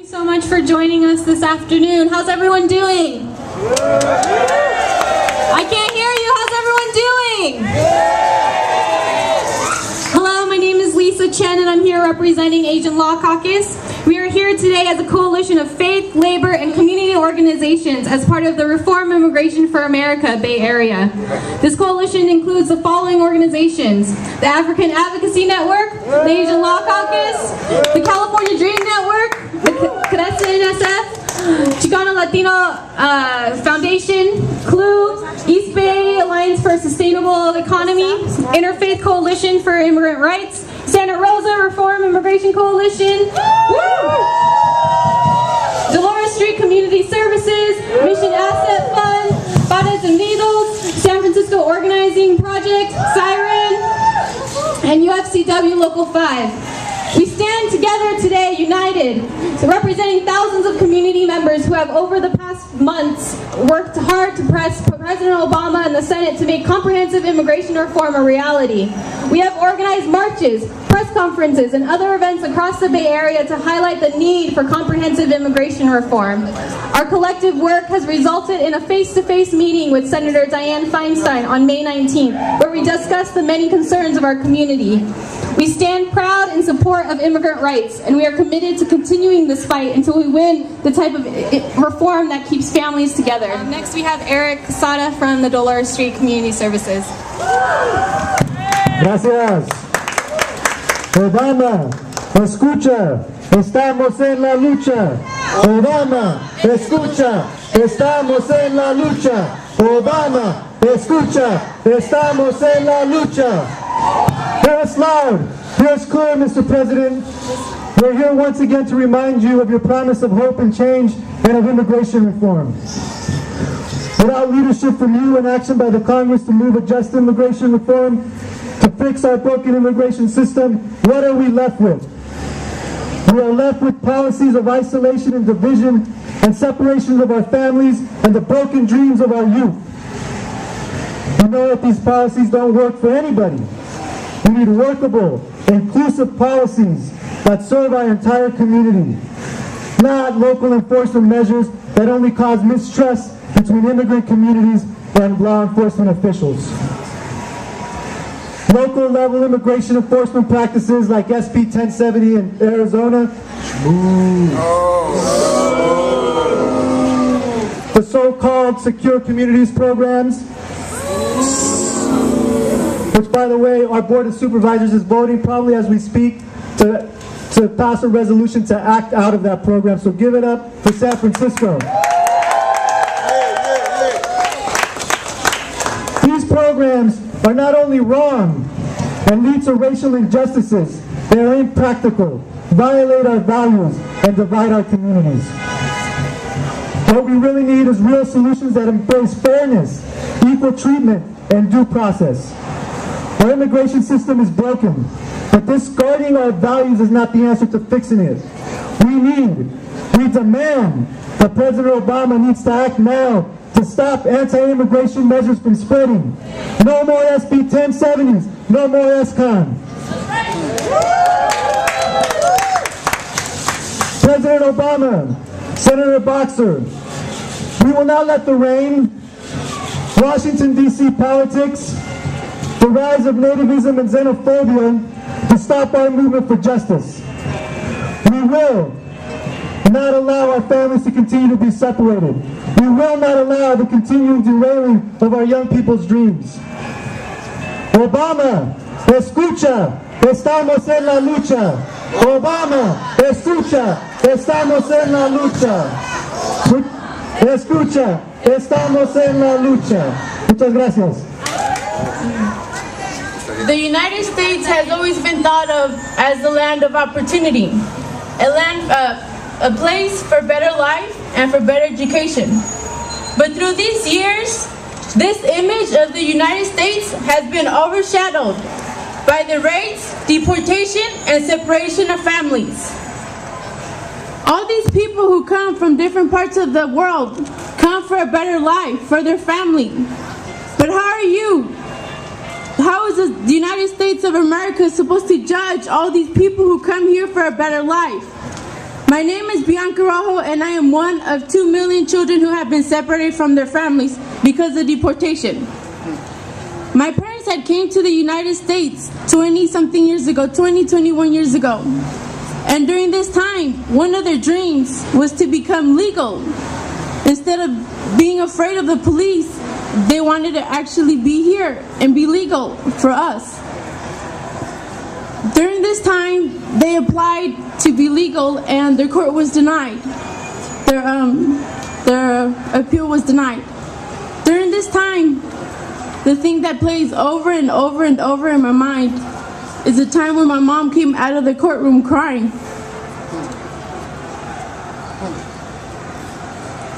So much for joining us this afternoon. How's everyone doing? I can't hear you. How's everyone doing? Hello, my name is Lisa Chen and I'm here representing Asian Law Caucus. We are here today as a coalition of faith, labor, and community organizations as part of the Reform Immigration for America Bay Area. This coalition includes the following organizations: the African Advocacy Network, the Asian Law Caucus, the California Dream Network, the Cadets NSF, Chicano Latino Foundation, CLUE, East Bay Alliance for a Sustainable Economy, Interfaith Coalition for Immigrant Rights, Santa Rosa Reform Immigration Coalition, Dolores Street Community Services, Mission Asset Fund, Padres Unidos, San Francisco Organizing Project, Siren, and UFCW Local 5. We stand together today, united, representing thousands of community members who have over the past months worked hard to press President Obama and the Senate to make comprehensive immigration reform a reality. We have organized marches, press conferences, and other events across the Bay Area to highlight the need for comprehensive immigration reform. Our collective work has resulted in a face-to-face meeting with Senator Dianne Feinstein on May 19th, where we discussed the many concerns of our community. We stand proud in support of immigrant rights, and we are committed to continuing this fight until we win the type of reform that keeps families together. Next we have Eric Casada from the Dolores Street Community Services. Gracias. Obama, escucha, estamos en la lucha. Obama, escucha, estamos en la lucha. Obama, escucha, estamos en la lucha. Hear us loud, hear us clear, Mr. President. We're here once again to remind you of your promise of hope and change and of immigration reform. Without leadership from you and action by the Congress to move a just immigration reform, to fix our broken immigration system, what are we left with? We are left with policies of isolation and division and separation of our families and the broken dreams of our youth. We know that these policies don't work for anybody. We need workable, inclusive policies that serve our entire community, not local enforcement measures that only cause mistrust between immigrant communities and law enforcement officials. Local level immigration enforcement practices like SB 1070 in Arizona, the so-called secure communities programs, which, by the way, our Board of Supervisors is voting probably as we speak to pass a resolution to act out of that program. So give it up for San Francisco. These programs are not only wrong and lead to racial injustices, they are impractical, violate our values, and divide our communities. What we really need is real solutions that embrace fairness, equal treatment, and due process. Our immigration system is broken, but discarding our values is not the answer to fixing it. We demand that President Obama needs to act now to stop anti-immigration measures from spreading. No more SB 1070s, no more SCON. President Obama, Senator Boxer, we will not let the rain, Washington, D.C. politics, the rise of nativism and xenophobia to stop our movement for justice. We will not allow our families to continue to be separated. We will not allow the continuing derailing of our young people's dreams. Obama, escucha, estamos en la lucha. Obama, escucha, estamos en la lucha. Escucha, estamos en la lucha. Muchas gracias. The United States has always been thought of as the land of opportunity, a place for better life and for better education. But through these years, this image of the United States has been overshadowed by the raids, deportation, and separation of families. All these people who come from different parts of the world come for a better life for their family. But how are you? How is the United States of America supposed to judge all these people who come here for a better life? My name is Bianca Rajo, and I am one of 2 million children who have been separated from their families because of deportation. My parents had came to the United States 20-something years ago, 21 years ago. And during this time, one of their dreams was to become legal. Instead of being afraid of the police, they wanted to actually be here and be legal for us. During this time, they applied to be legal and their court was denied. Their appeal was denied. During this time, the thing that plays over and over and over in my mind is the time when my mom came out of the courtroom crying.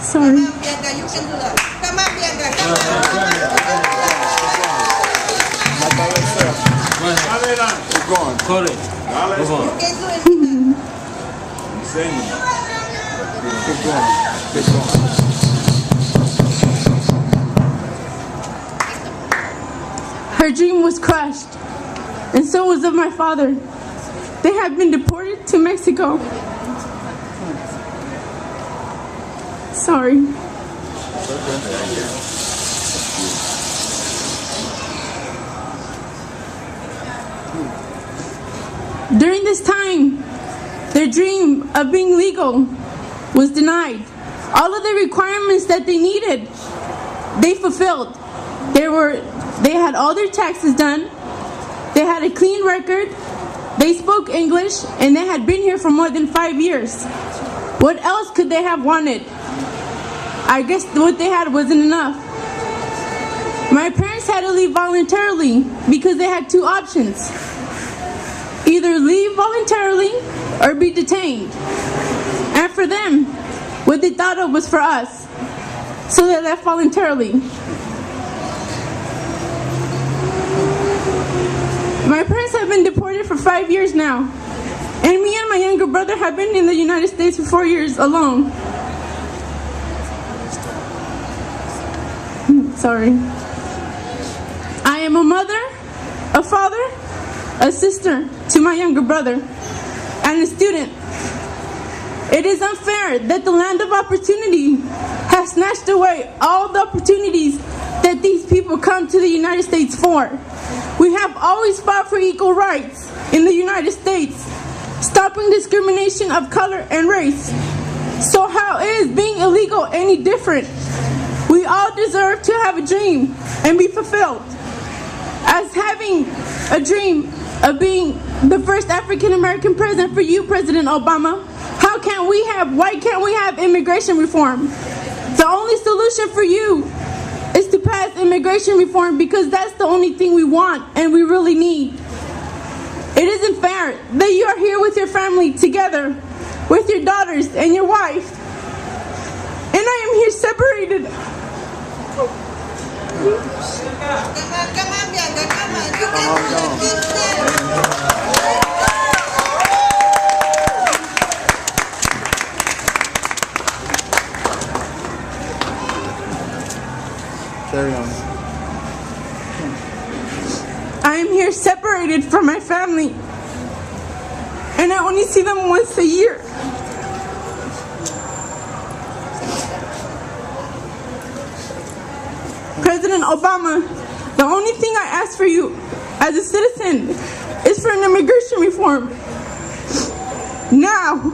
Sorry. Come on, Bianca, you can do that. Come on, Bianca, come on. Keep going. Go on. You can do it. Keep going. Keep going. Her dream was crushed, and so was of my father. They have been deported to Mexico. Sorry. During this time, their dream of being legal was denied. All of the requirements that they needed, they fulfilled. They had all their taxes done, they had a clean record, they spoke English, and they had been here for more than 5 years. What else could they have wanted? I guess what they had wasn't enough. My parents had to leave voluntarily because they had two options. Either leave voluntarily or be detained. And for them, what they thought of was for us. So they left voluntarily. My parents have been deported for 5 years now. And me and my younger brother have been in the United States for 4 years alone. Sorry. I am a mother, a father, a sister to my younger brother, and a student. It is unfair that the land of opportunity has snatched away all the opportunities that these people come to the United States for. We have always fought for equal rights in the United States, stopping discrimination of color and race. So how is being illegal any different? We all deserve to have a dream and be fulfilled. As having a dream of being the first African American president for you, President Obama, why can't we have immigration reform? The only solution for you is to pass immigration reform because that's the only thing we want and we really need. It isn't fair that you are here with your family together, with your daughters and your wife, and I am here separated. Come on, Bianca, come on. You can do that. Keep there. Carry on. I am here separated from my family, and I only see them once a year. President Obama, the only thing I ask for you as a citizen is for an immigration reform. Now.